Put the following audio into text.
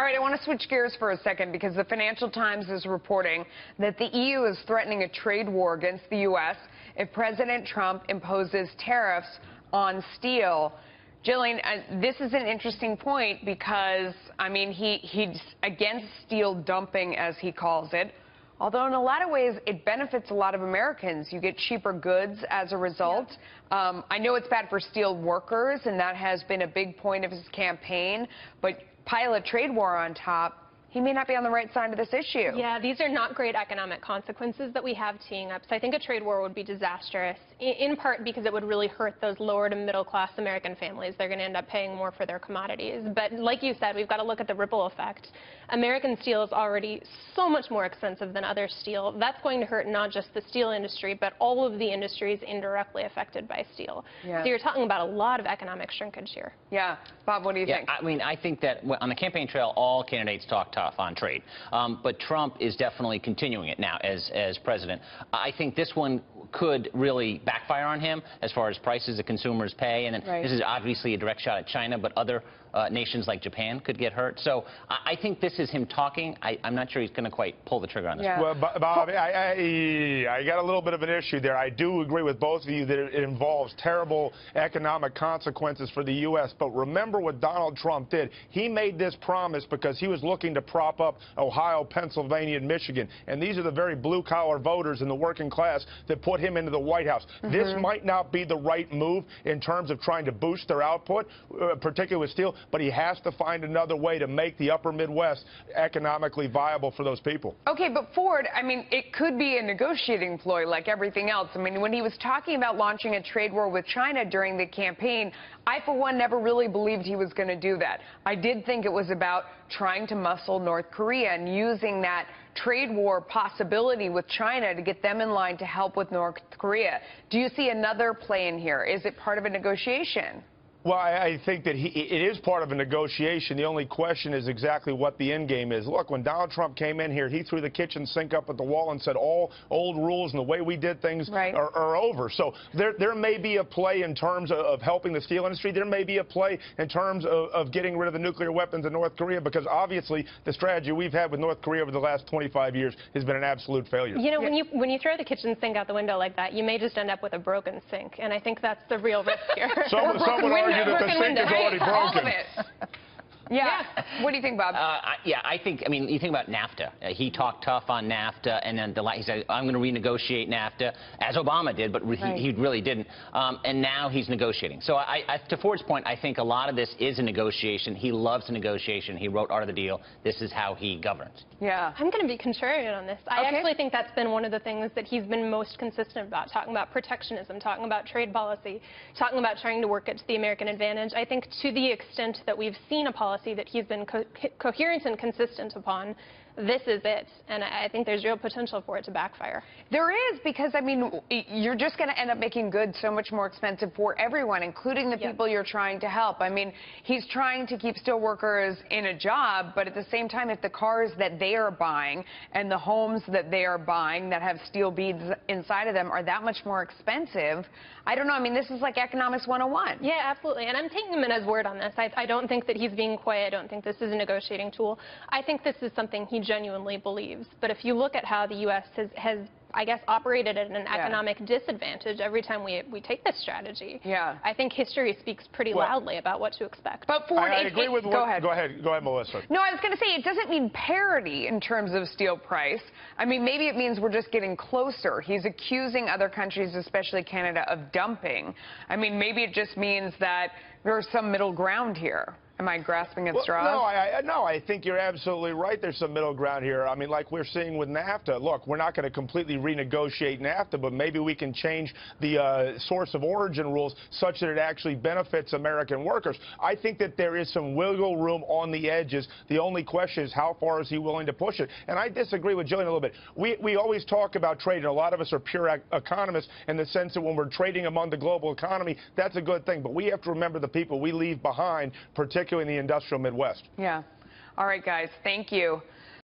All right, I want to switch gears for a second because the Financial Times is reporting that the EU is threatening a trade war against the U.S. if President Trump imposes tariffs on steel. Jillian, this is an interesting point because, I mean, he's against steel dumping, as he calls it. Although in a lot of ways, it benefits a lot of Americans. You get cheaper goods as a result. Yeah. I know it's bad for steel workers, and that has been a big point of his campaign. But pile a trade war on top, he may not be on the right side of this issue. Yeah, these are not great economic consequences that we have teeing up. So I think a trade war would be disastrous, in part because it would really hurt those lower to middle class American families. They're going to end up paying more for their commodities. But like you said, we've got to look at the ripple effect. American steel is already so much more expensive than other steel. That's going to hurt not just the steel industry, but all of the industries indirectly affected by steel. Yeah. So you're talking about a lot of economic shrinkage here. Yeah. Bob, what do you think? I mean, I think that on the campaign trail, all candidates talk tough on trade. But Trump is definitely continuing it now as president. I think this one could really backfire on him as far as prices that consumers pay. And then this is obviously a direct shot at China, but other nations like Japan could get hurt. So I think this is him talking. I'm not sure he's going to quite pull the trigger on this. Yeah. Well, Bob, I got a little bit of an issue there. I do agree with both of you that it involves terrible economic consequences for the U.S. But remember what Donald Trump did. He made this promise because he was looking to prop up Ohio, Pennsylvania, and Michigan. And these are the very blue-collar voters in the working class that put him into the White House. This might not be the right move in terms of trying to boost their output, particularly with steel, but he has to find another way to make the upper Midwest economically viable for those people. Okay, but Ford, I mean, it could be a negotiating ploy like everything else. I mean, when he was talking about launching a trade war with China during the campaign, I, for one, never really believed he was going to do that. I did think it was about trying to muscle North Korea and using that trade war possibility with China to get them in line to help with North Korea. Do you see another play in here? Is it part of a negotiation? Well, I think that it is part of a negotiation. The only question is exactly what the end game is. Look, when Donald Trump came in here, he threw the kitchen sink up at the wall and said all old rules and the way we did things are over. So there may be a play in terms of helping the steel industry. There may be a play in terms of getting rid of the nuclear weapons in North Korea, because obviously the strategy we've had with North Korea over the last 25 years has been an absolute failure. You know, when you throw the kitchen sink out the window like that, you may just end up with a broken sink, and I think that's the real risk here. Someone argue that the sink is already broken. All of it. Yeah. What do you think, Bob? Yeah, I think, I mean, you think about NAFTA. He talked tough on NAFTA, and then he said, I'm going to renegotiate NAFTA, as Obama did, but he really didn't. And now he's negotiating. So to Ford's point, I think a lot of this is a negotiation. He loves negotiation. He wrote Art of the Deal. This is how he governs. Yeah. I'm going to be contrarian on this. I actually think that's been one of the things that he's been most consistent about, talking about protectionism, talking about trade policy, talking about trying to work it to the American advantage. I think to the extent that we've seen a policy that he's been coherent and consistent upon, this is it. And I think there's real potential for it to backfire. There is, because, I mean, you're just going to end up making goods so much more expensive for everyone, including the people you're trying to help. I mean, he's trying to keep steel workers in a job, but at the same time, if the cars that they are buying and the homes that they are buying that have steel beads inside of them are that much more expensive, I don't know. I mean, this is like economics 101. Yeah, absolutely. And I'm taking him at his word on this. I don't think that he's being coy. I don't think this is a negotiating tool. I think this is something he genuinely believes. But if you look at how the U.S. has I guess, operated at an economic disadvantage every time we take this strategy. Yeah. I think history speaks pretty loudly about what to expect. But Ford, I agree with go ahead. Go ahead, Melissa. No, I was going to say, it doesn't mean parity in terms of steel price. I mean, maybe it means we're just getting closer. He's accusing other countries, especially Canada, of dumping. I mean, maybe it just means that there's some middle ground here. Am I grasping at straws? No, I think you're absolutely right. There's some middle ground here. I mean, like we're seeing with NAFTA. Look, we're not going to completely renegotiate NAFTA, but maybe we can change the source of origin rules such that it actually benefits American workers. I think that there is some wiggle room on the edges. The only question is how far is he willing to push it? And I disagree with Jillian a little bit. We always talk about trade, and a lot of us are pure economists in the sense that when we're trading among the global economy, that's a good thing. But we have to remember the people we leave behind, particularly in the industrial Midwest. Yeah. All right, guys. Thank you.